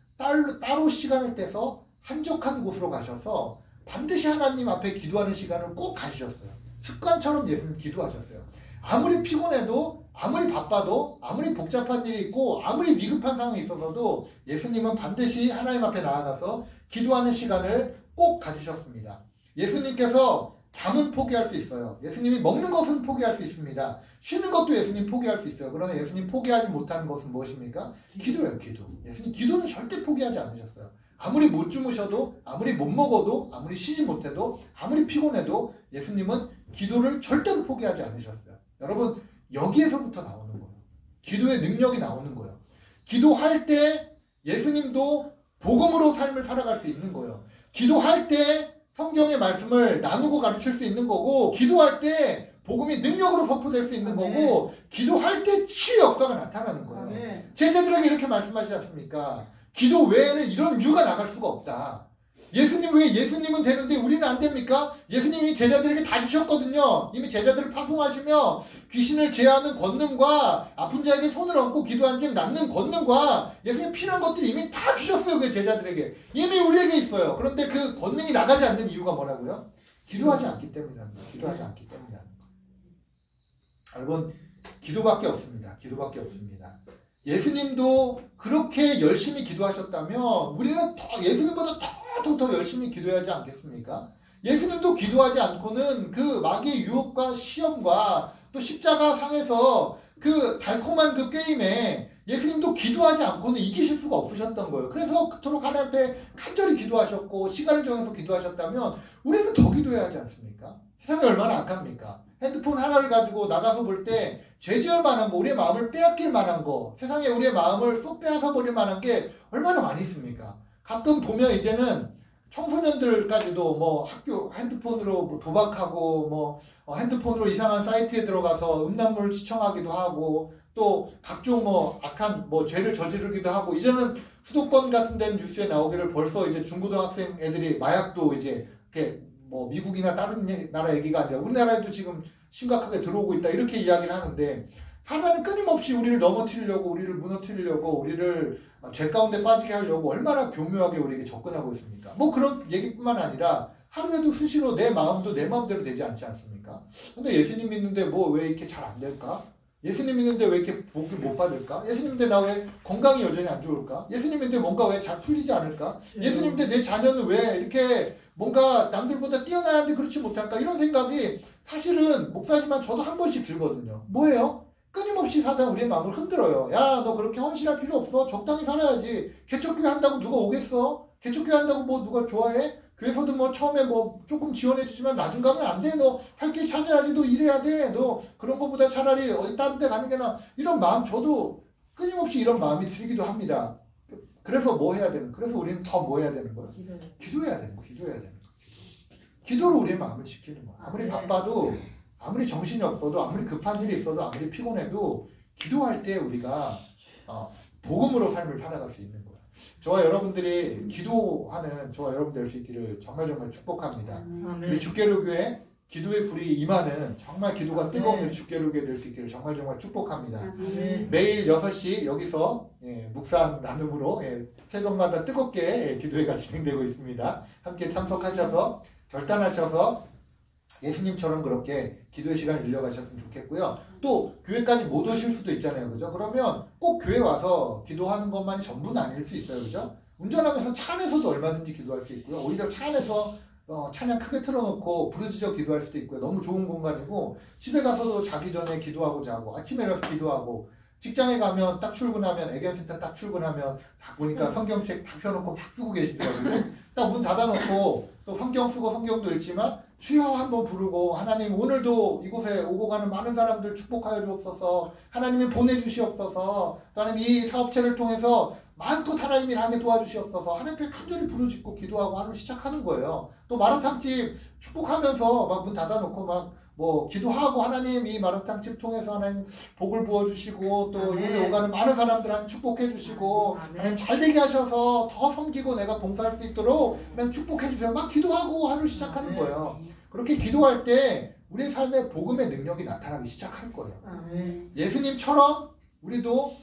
Speaker 1: 따로 시간을 떼서 한적한 곳으로 가셔서 반드시 하나님 앞에 기도하는 시간을 꼭 가지셨어요. 습관처럼 예수님 기도하셨어요. 아무리 피곤해도, 아무리 바빠도, 아무리 복잡한 일이 있고, 아무리 위급한 상황이 있어서도 예수님은 반드시 하나님 앞에 나아가서 기도하는 시간을 꼭 가지셨습니다. 예수님께서 잠은 포기할 수 있어요. 예수님이 먹는 것은 포기할 수 있습니다. 쉬는 것도 예수님 포기할 수 있어요. 그러나 예수님 포기하지 못하는 것은 무엇입니까? 기도예요, 기도. 예수님 기도는 절대 포기하지 않으셨어요. 아무리 못 주무셔도, 아무리 못 먹어도, 아무리 쉬지 못해도, 아무리 피곤해도 예수님은 기도를 절대로 포기하지 않으셨어요. 여러분, 여기에서부터 나오는 거예요. 기도의 능력이 나오는 거예요. 기도할 때 예수님도 복음으로 삶을 살아갈 수 있는 거예요. 기도할 때 성경의 말씀을 나누고 가르칠 수 있는 거고, 기도할 때 복음이 능력으로 선포될 수 있는 거고, 기도할 때 치유 역사가 나타나는 거예요. 제자들에게 이렇게 말씀하시지 않습니까? 기도 외에는 이런 유가 나갈 수가 없다. 예수님 왜 예수님은 되는데 우리는 안 됩니까? 예수님이 제자들에게 다 주셨거든요. 이미 제자들을 파송하시며 귀신을 제하는 권능과 아픈 자에게 손을 얹고 기도한 즉 낫는 권능과 예수님 필요한 것들이 이미 다 주셨어요. 그 제자들에게. 이미 우리에게 있어요. 그런데 그 권능이 나가지 않는 이유가 뭐라고요? 기도하지 않기 때문이라는 거예요. 기도하지 않기 때문이라는 거예요. 여러분, 기도밖에 없습니다. 기도밖에 없습니다. 예수님도 그렇게 열심히 기도하셨다면 우리는 예수님보다 더 열심히 기도해야 하지 않겠습니까? 예수님도 기도하지 않고는 그 마귀의 유혹과 시험과 또 십자가 상에서 그 달콤한 그 게임에 예수님도 기도하지 않고는 이기실 수가 없으셨던 거예요. 그래서 그토록 하나님 앞에 간절히 기도하셨고 시간을 정해서 기도하셨다면 우리는 더 기도해야 하지 않습니까? 세상이 얼마나 악합니까? 핸드폰 하나를 가지고 나가서 볼 때 죄지을 만한 거, 우리의 마음을 빼앗길 만한 거, 세상에 우리의 마음을 쏙 빼앗아 버릴 만한 게 얼마나 많이 있습니까? 가끔 보면 이제는 청소년들까지도 뭐 학교 핸드폰으로 뭐 도박하고 뭐 핸드폰으로 이상한 사이트에 들어가서 음란물 시청하기도 하고 또 각종 뭐 악한 뭐 죄를 저지르기도 하고 이제는 수도권 같은 데는 뉴스에 나오기를 벌써 이제 중고등학생 애들이 마약도 이제 이렇게 뭐 미국이나 다른 나라 얘기가 아니라 우리나라에도 지금 심각하게 들어오고 있다 이렇게 이야기를 하는데 사단은 끊임없이 우리를 넘어뜨리려고 우리를 무너뜨리려고 우리를 죄 가운데 빠지게 하려고 얼마나 교묘하게 우리에게 접근하고 있습니까? 뭐 그런 얘기뿐만 아니라 하루에도 수시로 내 마음도 내 마음대로 되지 않지 않습니까? 근데 예수님 믿는데 뭐 왜 이렇게 잘 안 될까? 예수님 믿는데 왜 이렇게 복을 못 받을까? 예수님 믿는데 나 왜 건강이 여전히 안 좋을까? 예수님 믿는데 뭔가 왜 잘 풀리지 않을까? 예수님 믿는데 내 자녀는 왜 이렇게 뭔가 남들보다 뛰어나는데 그렇지 못할까? 이런 생각이 사실은 목사지만 저도 한 번씩 들거든요. 뭐예요? 끊임없이 사단 우리의 마음을 흔들어요. 야, 너 그렇게 헌신할 필요 없어. 적당히 살아야지. 개척교회 한다고 누가 오겠어? 개척교회 한다고 뭐 누가 좋아해? 교회에서도 뭐 처음에 뭐 조금 지원해 주지만 나중 가면 안 돼. 너 살 길 찾아야지. 너 일해야 돼. 너 그런 거보다 차라리 어디 다른 데 가는 게 나아. 이런 마음 저도 끊임없이 이런 마음이 들기도 합니다. 그래서 뭐 해야 되는? 그래서 우리는 더 뭐 해야 되는 거예요? 기도해야 되는 거. 기도해야 되는 거. 기도로 우리의 마음을 지키는 거야. 아무리 바빠도 아무리 정신이 없어도 아무리 급한 일이 있어도 아무리 피곤해도 기도할 때 우리가 복음으로 삶을 살아갈 수 있는 거예요. 저와 여러분들이 기도하는 저와 여러분들 될 수 있기를 정말 축복합니다. 우리 주께로교회 기도의 불이 임하는 정말 기도가 뜨거운 주께로교회 될 수 있기를 정말 축복합니다. 매일 6시 여기서 묵상 나눔으로 새벽마다 뜨겁게 기도회가 진행되고 있습니다. 함께 참석하셔서 결단하셔서 예수님처럼 그렇게 기도의 시간을 늘려가셨으면 좋겠고요. 또 교회까지 못 오실 수도 있잖아요. 그죠? 그러면 꼭 교회 와서 기도하는 것만이 전부는 아닐 수 있어요. 그죠? 운전하면서 차 안에서도 얼마든지 기도할 수 있고요. 오히려 차 안에서 찬양 크게 틀어놓고 부르짖어 기도할 수도 있고요. 너무 좋은 공간이고 집에 가서도 자기 전에 기도하고 자고 아침에 일어나서 기도하고 직장에 가면 딱 출근하면 애견센터 딱 출근하면 딱 보니까 성경책 딱 펴놓고 막 쓰고 계시더라고요. 딱 문 닫아놓고 또 성경 쓰고 성경도 읽지만 주여 한번 부르고 하나님 오늘도 이곳에 오고 가는 많은 사람들 축복하여 주옵소서 하나님이 보내주시옵소서 하나님 이 사업체를 통해서 마음껏 하나님이 하게 도와주시옵소서 하나님 앞에 간절히 부르짖고 기도하고 하루 시작하는 거예요. 또 마라탕집 축복하면서 막 문 닫아놓고 막 뭐 기도하고 하나님 이 마라탕집 통해서 하나님 복을 부어주시고 또 요새 오가는 많은 사람들한테 축복해주시고 하나님 잘되게 하셔서 더 섬기고 내가 봉사할 수 있도록 하나님 축복해주세요. 막 기도하고 하루 시작하는 거예요. 그렇게 기도할 때 우리의 삶에 복음의 능력이 나타나기 시작할 거예요. 예수님처럼 우리도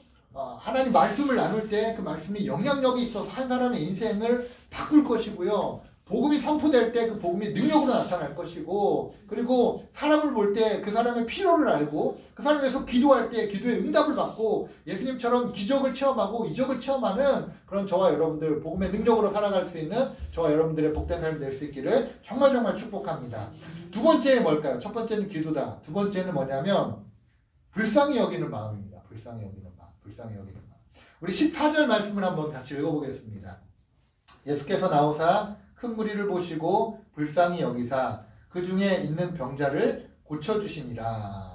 Speaker 1: 하나님 말씀을 나눌 때 그 말씀이 영향력이 있어서 한 사람의 인생을 바꿀 것이고요. 복음이 선포될 때 그 복음이 능력으로 나타날 것이고, 그리고 사람을 볼 때 그 사람의 필요를 알고 그 사람을 위해서 기도할 때 기도의 응답을 받고 예수님처럼 기적을 체험하고 이적을 체험하는 그런 저와 여러분들 복음의 능력으로 살아갈 수 있는 저와 여러분들의 복된 삶이 될 수 있기를 정말 정말 축복합니다. 두 번째 뭘까요? 첫 번째는 기도다. 두 번째는 뭐냐면 불쌍히 여기는 마음입니다. 불쌍히 여기는 마음. 불쌍히 여기는 마음. 우리 14절 말씀을 한번 같이 읽어보겠습니다. 예수께서 나오사 큰 무리를 보시고 불쌍히 여기사 그 중에 있는 병자를 고쳐주시니라.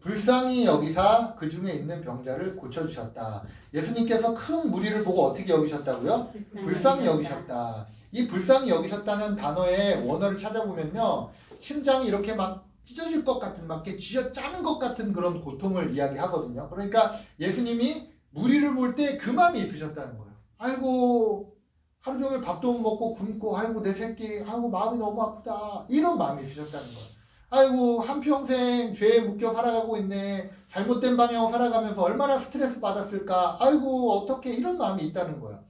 Speaker 1: 불쌍히 여기사 그 중에 있는 병자를 고쳐주셨다. 예수님께서 큰 무리를 보고 어떻게 여기셨다고요? 불쌍히 여기셨다. 이 불쌍히 여기셨다는 단어의 원어를 찾아보면요, 심장이 이렇게 막 찢어질 것 같은, 막 이렇게 쥐어짜는 것 같은 그런 고통을 이야기하거든요. 그러니까 예수님이 무리를 볼 때 그 마음이 있으셨다는 거예요. 아이고 하루 종일 밥도 못 먹고 굶고, 아이고 내 새끼, 아이고 마음이 너무 아프다, 이런 마음이 있으셨다는 거예요. 아이고 한평생 죄에 묶여 살아가고 있네, 잘못된 방향으로 살아가면서 얼마나 스트레스 받았을까, 아이고 어떻게, 이런 마음이 있다는 거예요.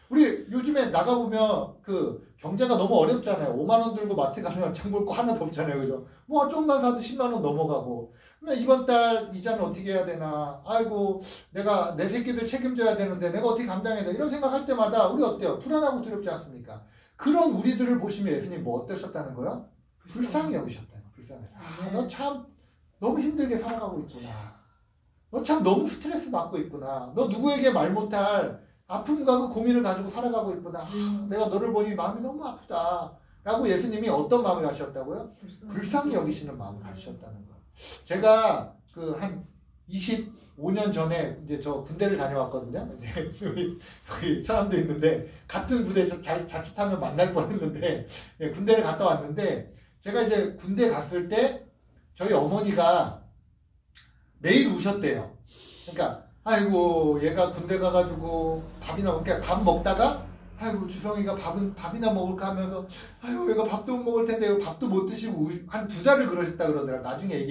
Speaker 1: 우리 요즘에 나가보면 그 경제가 너무 어렵잖아요. 5만 원 들고 마트 가면 장 볼 거 하나도 없잖아요. 그죠? 뭐 조금만 사도 10만 원 넘어가고, 이번 달 이자는 어떻게 해야 되나, 아이고 내가 내 새끼들 책임져야 되는데 내가 어떻게 감당해야 돼, 이런 생각할 때마다 우리 어때요? 불안하고 두렵지 않습니까? 그런 우리들을 보시면 예수님 뭐 어떠셨다는 거예요? 불쌍히 여기셨다는 거예요. 불쌍히. 너 참 너무 힘들게 살아가고 있구나. 너 참 너무 스트레스 받고 있구나. 너 누구에게 말 못할 아픔과 그 고민을 가지고 살아가고 있구나. 내가 너를 보니 마음이 너무 아프다. 라고 예수님이 어떤 마음을 가지셨다고요? 불쌍히 여기시는 마음을 가지셨다는 거예요. 제가 그 한 25년 전에 이제 저 군대를 다녀왔거든요. 여기 사람도 있는데 같은 부대에서 자칫하면 만날 뻔했는데, 군대를 갔다 왔는데, 제가 이제 군대 갔을 때 저희 어머니가 매일 우셨대요. 그러니까 아이고 얘가 군대 가가지고 밥이나, 그러니까 밥 먹다가 아이고 주성이가 밥이나 먹을까 하면서, 아이고 얘가 밥도 못 먹을 텐데 밥도 못 드시고 한 2달을 그러셨다 그러더라고요. 나중에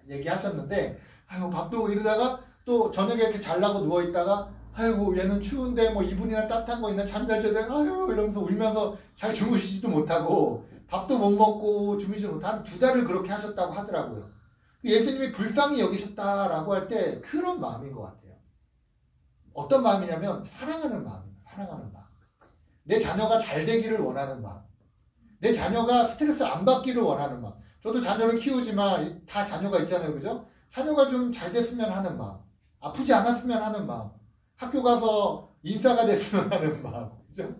Speaker 1: 얘기하셨는데, 아이고 밥도, 이러다가 또 저녁에 이렇게 잘라고 누워있다가 아이고 얘는 추운데 뭐 이불이나 따뜻한 거 있나 잠자셔야 돼, 아유 이러면서 울면서 잘 주무시지도 못하고 밥도 못 먹고 주무시지도 못한 2달을 그렇게 하셨다고 하더라고요. 예수님이 불쌍히 여기셨다라고 할 때 그런 마음인 것 같아요. 어떤 마음이냐면 사랑하는 마음입니다. 사랑하는 마음. 내 자녀가 잘 되기를 원하는 마음. 내 자녀가 스트레스 안 받기를 원하는 마음. 저도 자녀를 키우지만 다 자녀가 있잖아요. 그죠? 자녀가 좀 잘 됐으면 하는 마음. 아프지 않았으면 하는 마음. 학교 가서 인싸가 됐으면 하는 마음. 그죠?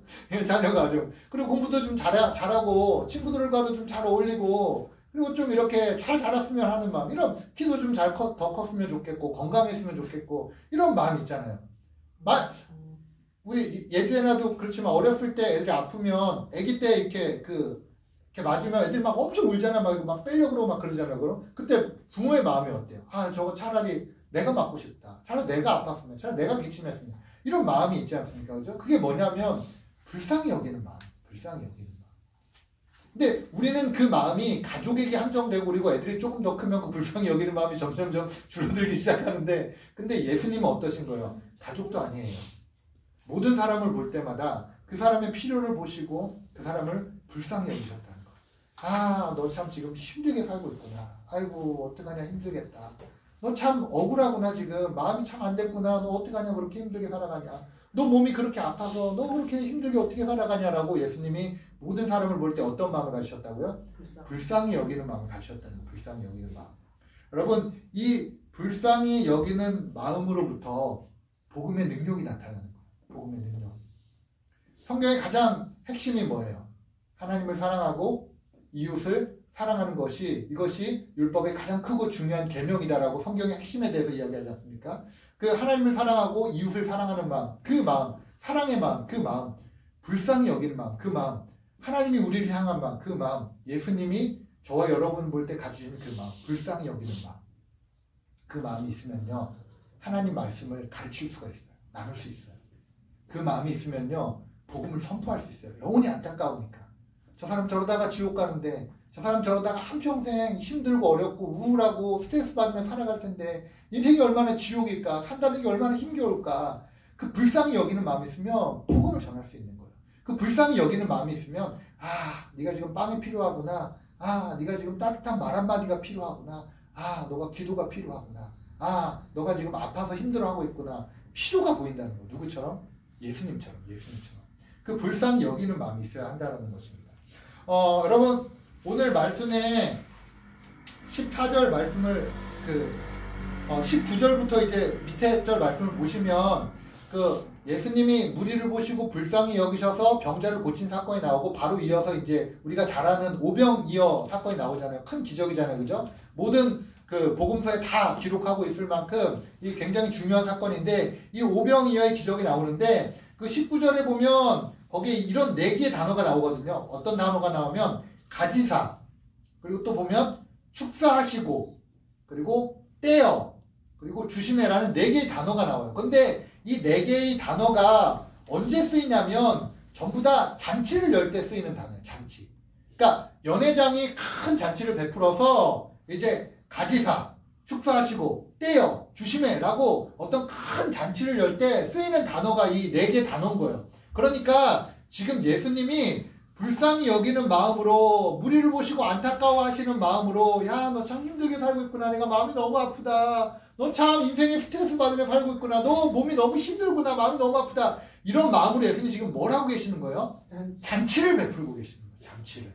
Speaker 1: 자녀가 좀. 그리고 공부도 좀 잘하고 친구들과도 좀 잘 어울리고, 그리고 좀 이렇게 잘 자랐으면 하는 마음. 이런, 키도 좀 더 컸으면 좋겠고 건강했으면 좋겠고, 이런 마음 있잖아요. 우리 예주에나도 그렇지만 어렸을 때 애들이 아프면 아기 때 이렇게 맞으면 애들이 막 엄청 울잖아. 막 빼려고 그러고 막 그러잖아요. 그럼 그때 부모의 마음이 어때요? 아 저거 차라리 내가 맞고 싶다. 차라리 내가 아팠으면, 차라리 내가 기침했으면, 이런 마음이 있지 않습니까? 그죠? 그게 뭐냐면 불쌍히 여기는 마음. 불쌍히 여기는 마음. 근데 우리는 그 마음이 가족에게 한정되고, 그리고 애들이 조금 더 크면 그 불쌍히 여기는 마음이 점점점 줄어들기 시작하는데, 근데 예수님은 어떠신 거예요? 가족도 아니에요. 모든 사람을 볼 때마다 그 사람의 필요를 보시고 그 사람을 불쌍히 여기셨다는 거예요. 아, 너 참 지금 힘들게 살고 있구나. 아이고 어떡하냐, 힘들겠다. 너 참 억울하구나, 지금 마음이 참 안 됐구나. 너 어떡하냐, 그렇게 힘들게 살아가냐. 너 몸이 그렇게 아파서 너 그렇게 힘들게 어떻게 살아가냐라고 예수님이 모든 사람을 볼 때 어떤 마음을 가지셨다고요? 불쌍히 여기는 마음을 가지셨다는 거예요. 불쌍히 여기는 마음. 여러분, 이 불쌍히 여기는 마음으로부터 복음의 능력이 나타나는 거예요. 복음의 능력. 성경의 가장 핵심이 뭐예요? 하나님을 사랑하고 이웃을 사랑하는 것이, 이것이 율법의 가장 크고 중요한 계명이다라고 성경의 핵심에 대해서 이야기하지 않습니까? 그 하나님을 사랑하고 이웃을 사랑하는 마음, 그 마음, 사랑의 마음, 그 마음, 불쌍히 여기는 마음, 그 마음, 하나님이 우리를 향한 마음, 그 마음, 예수님이 저와 여러분 볼 때 가지신 그 마음, 불쌍히 여기는 마음, 그 마음이 있으면요 하나님 말씀을 가르칠 수가 있어요. 나눌 수 있어요. 그 마음이 있으면요 복음을 선포할 수 있어요. 영혼이 안타까우니까. 저 사람 저러다가 지옥 가는데, 저 사람 저러다가 한평생 힘들고 어렵고 우울하고 스트레스 받으며 살아갈 텐데 인생이 얼마나 지옥일까, 산다는 게 얼마나 힘겨울까. 그 불쌍히 여기는 마음이 있으면 복음을 전할 수 있는 거예요. 그 불쌍히 여기는 마음이 있으면 네가 지금 빵이 필요하구나, 네가 지금 따뜻한 말 한마디가 필요하구나, 너가 기도가 필요하구나, 너가 지금 아파서 힘들어하고 있구나. 필요가 보인다는 거예요. 누구처럼? 예수님처럼. 그 불쌍히 여기는 마음이 있어야 한다는 것입니다. 여러분 오늘 말씀에 14절 말씀을 19절부터 이제 밑에 절 말씀을 보시면 예수님이 무리를 보시고 불쌍히 여기셔서 병자를 고친 사건이 나오고 바로 이어서 이제 우리가 잘 아는 오병이어 사건이 나오잖아요. 큰 기적이잖아요. 그죠? 모든 복음서에 다 기록하고 있을 만큼 이 굉장히 중요한 사건인데 이 오병이어의 기적이 나오는데 그 19절에 보면 거기에 이런 4개의 단어가 나오거든요. 어떤 단어가 나오면 가지사, 그리고 또 보면 축사하시고, 그리고 떼어, 그리고 주심해라는 4개의 단어가 나와요. 근데 이 4개의 단어가 언제 쓰이냐면 전부 다 잔치를 열 때 쓰이는 단어예요. 잔치. 그러니까 연회장이 큰 잔치를 베풀어서 이제 가지사, 축사하시고, 떼어, 주심해라고 어떤 큰 잔치를 열 때 쓰이는 단어가 이 4개의 단어인 거예요. 그러니까 지금 예수님이 불쌍히 여기는 마음으로, 무리를 보시고 안타까워하시는 마음으로, 야, 너 참 힘들게 살고 있구나. 내가 마음이 너무 아프다. 너 참 인생에 스트레스 받으며 살고 있구나. 너 몸이 너무 힘들구나. 마음이 너무 아프다. 이런 마음으로 예수님이 지금 뭘 하고 계시는 거예요? 잔치를 베풀고 계시는 거예요. 잔치를.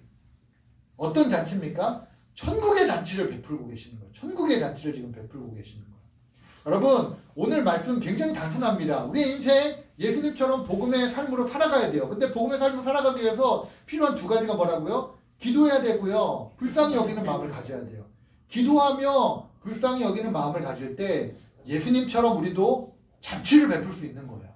Speaker 1: 어떤 잔치입니까? 천국의 잔치를 베풀고 계시는 거예요. 천국의 잔치를 지금 베풀고 계시는 거예요. 여러분 오늘 말씀 굉장히 단순합니다. 우리의 인생 예수님처럼 복음의 삶으로 살아가야 돼요. 근데 복음의 삶으로 살아가기 위해서 필요한 2가지가 뭐라고요? 기도해야 되고요. 불쌍히 여기는 마음을 가져야 돼요. 기도하며 불쌍히 여기는 마음을 가질 때 예수님처럼 우리도 잔치를 베풀 수 있는 거예요.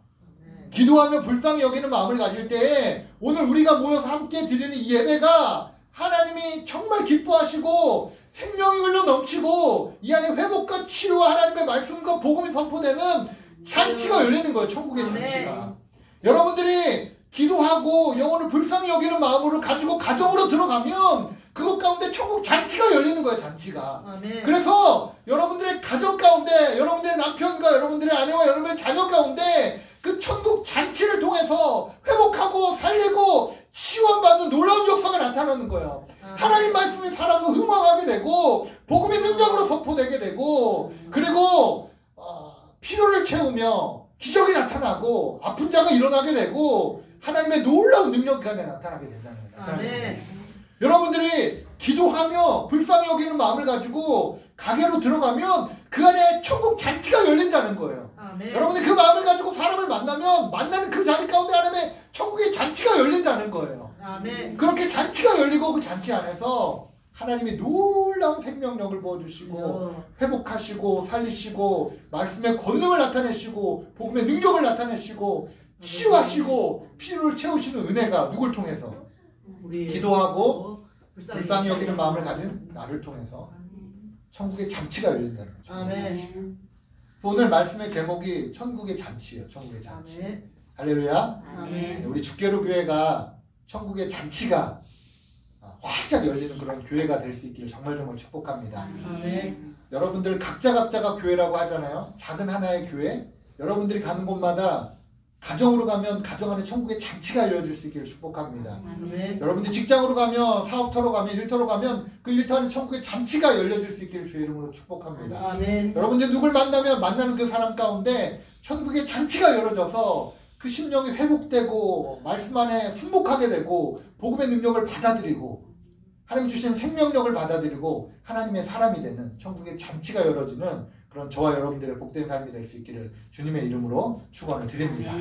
Speaker 1: 기도하며 불쌍히 여기는 마음을 가질 때 오늘 우리가 모여서 함께 드리는 이 예배가 하나님이 정말 기뻐하시고 생명이 흘러 넘치고 이 안에 회복과 치유와 하나님의 말씀과 복음이 선포되는 잔치가 열리는 거예요. 천국의 잔치가. 여러분들이 기도하고 영혼을 불쌍히 여기는 마음으로 가지고 가정으로 들어가면 그것 가운데 천국 잔치가 열리는 거예요. 잔치가. 그래서 여러분들의 가정 가운데 여러분들의 남편과 여러분들의 아내와 여러분들의 자녀 가운데 그 천국 잔치를 통해서 회복하고 살리고 치유받는 놀라운 역사가 나타나는 거예요. 하나님 말씀이 살아서 흥황하게 되고 복음의 능력으로 선포되게 되고 그리고 필요를 채우며 기적이 나타나고 아픈 자가 일어나게 되고 하나님의 놀라운 능력이 안에 나타나게 된다는 거예요. 여러분들이 기도하며 불쌍히 여기는 마음을 가지고 가게로 들어가면 그 안에 천국 잔치가 열린다는 거예요. 여러분들이 그 마음을 가지고 사람을 만나면 만나는 그 자리 가운데 하나님의 천국의 잔치가 열린다는 거예요. 그렇게 잔치가 열리고 그 잔치 안에서 하나님이 놀라운 생명력을 부어주시고 회복하시고 살리시고 말씀의 권능을 나타내시고 복음의 능력을 나타내시고 치유하시고 필요를 채우시는 은혜가 누굴 통해서? 기도하고 불쌍히 여기는 마음을 가진 나를 통해서 천국의 잔치가 열린다는 거죠. 오늘 말씀의 제목이 천국의 잔치예요. 천국의 잔치. 할렐루야. 우리 죽게로 교회가 천국의 잔치가 활짝 열리는 그런 교회가 될 수 있기를 정말 축복합니다. 여러분들 각자가 교회라고 하잖아요. 작은 하나의 교회. 여러분들이 가는 곳마다 가정으로 가면 가정 안에 천국의 잔치가 열려질 수 있기를 축복합니다. 여러분들 직장으로 가면 사업터로 가면 일터로 가면 그 일터 안에 천국의 잔치가 열려질 수 있기를 주의 이름으로 축복합니다. 여러분들 누굴 만나면 만나는 그 사람 가운데 천국의 잔치가 열어져서 그 심령이 회복되고 말씀 안에 순복하게 되고 복음의 능력을 받아들이고 하나님 주신 생명력을 받아들이고 하나님의 사람이 되는 천국의 잔치가 열어지는 그런 저와 여러분들의 복된 삶이 될 수 있기를 주님의 이름으로 축원을 드립니다.